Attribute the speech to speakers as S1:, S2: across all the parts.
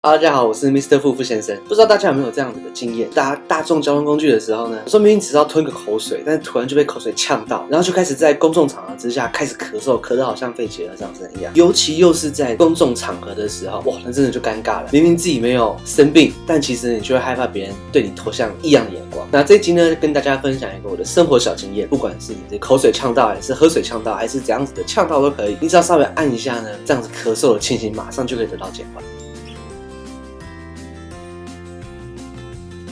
S1: 大家好，我是 Mr. 富富先生。不知道大家有没有这样子的经验？搭大众交通工具的时候呢，有时候明明只是要吞个口水，但是突然就被口水呛到，然后就开始在公众场合之下开始咳嗽，咳得好像肺结核上升一样。尤其又是在公众场合的时候，哇，那真的就尴尬了。明明自己没有生病，但其实你就会害怕别人对你投向异样的眼光。那这一集呢，跟大家分享一个我的生活小经验，不管是你的口水呛到，还是喝水呛到，还是怎样子的呛到都可以，你只要稍微按一下呢，这样子咳嗽的情形马上就可以得到减缓。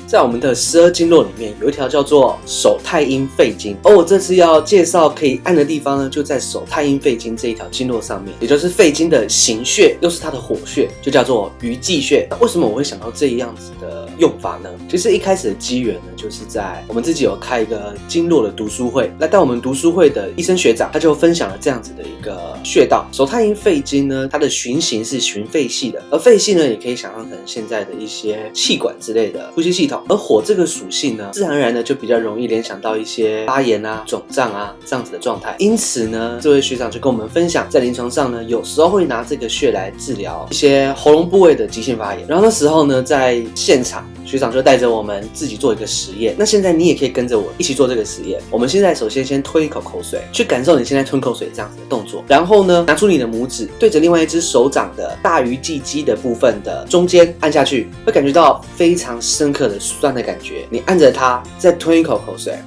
S1: 在我们的12经络里面，有一条叫做手太阴肺经，而我这次要介绍可以按的地方呢，就在手太阴肺经这一条经络上面，也就是肺经的行穴，又是它的火穴，就叫做鱼际穴。那为什么我会想到这样子的用法呢？其实一开始的机缘呢，就是在我们自己有开一个经络的读书会，那在我们读书会的医生学长，他就分享了这样子的一个穴道。手太阴肺经呢，它的循行是循肺系的，而肺系呢，也可以想象成现在的一些气管之类的呼吸系统。而火这个属性呢，自然而然的就比较容易联想到一些发炎啊、肿胀啊这样子的状态。因此呢，这位学长就跟我们分享，在临床上呢，有时候会拿这个穴来治疗一些喉咙部位的急性发炎。然后那时候呢，在现场，学长就带着我们自己做一个实验。那现在你也可以跟着我一起做这个实验。我们现在首先吞一口口水，去感受你现在吞口水这样子的动作。然后呢，拿出你的拇指，对着另外一只手掌的大鱼际肌的部分的中间按下去，会感觉到非常深刻的酸的感觉。你按着它，再吞一口口水。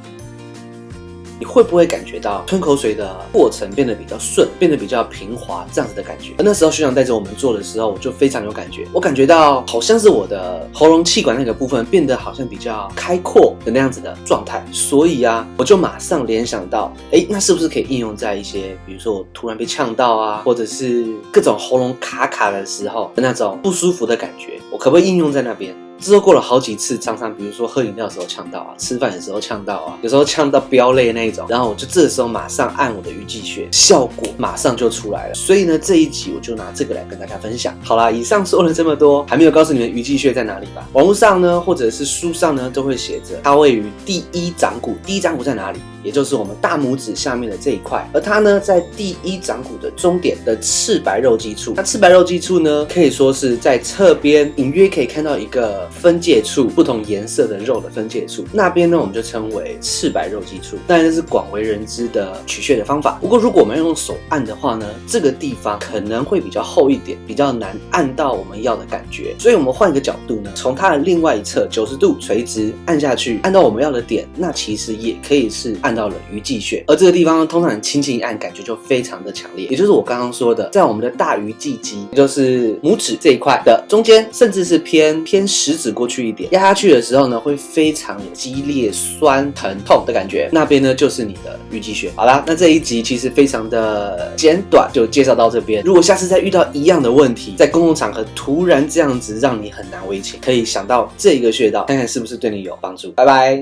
S1: 你会不会感觉到吞口水的过程变得比较顺，变得比较平滑这样子的感觉？而那时候学长带着我们做的时候，我就非常有感觉，我感觉到好像是我的喉咙气管那个部分变得好像比较开阔的那样子的状态。所以啊，我就马上联想到，那是不是可以应用在一些，比如说我突然被呛到啊，或者是各种喉咙卡卡的时候的那种不舒服的感觉，我可不可以应用在那边？之后过了好几次，常常比如说喝饮料的时候呛到啊，吃饭的时候呛到啊，有时候呛到飙泪那一种，然后我就这时候马上按我的鱼际穴，效果马上就出来了。所以呢，这一集我就拿这个来跟大家分享。好啦，以上说了这么多，还没有告诉你们鱼际穴在哪里吧？网络上呢，或者是书上呢，都会写着它位于第一掌骨。第一掌骨在哪里？也就是我们大拇指下面的这一块，而它呢，在第一掌骨的中点的赤白肉际处。那赤白肉际处呢，可以说是在侧边隐约可以看到一个分界处，不同颜色的肉的分界处，那边呢，我们就称为赤白肉际处。当然这是广为人知的取穴的方法。不过如果我们要用手按的话呢，这个地方可能会比较厚一点，比较难按到我们要的感觉。所以我们换一个角度呢，从它的另外一侧90度垂直按下去，按到我们要的点，那其实也可以是按到了鱼际穴。而这个地方通常轻轻一按，感觉就非常的强烈。也就是我刚刚说的，在我们的大鱼际肌，也就是拇指这一块的中间，甚至是偏食指过去一点，压下去的时候呢，会非常有激烈酸疼痛的感觉。那边呢，就是你的鱼际穴。好啦，那这一集其实非常的简短，就介绍到这边。如果下次再遇到一样的问题，在公共场合突然这样子让你很难为情，可以想到这一个穴道，看看是不是对你有帮助。拜拜。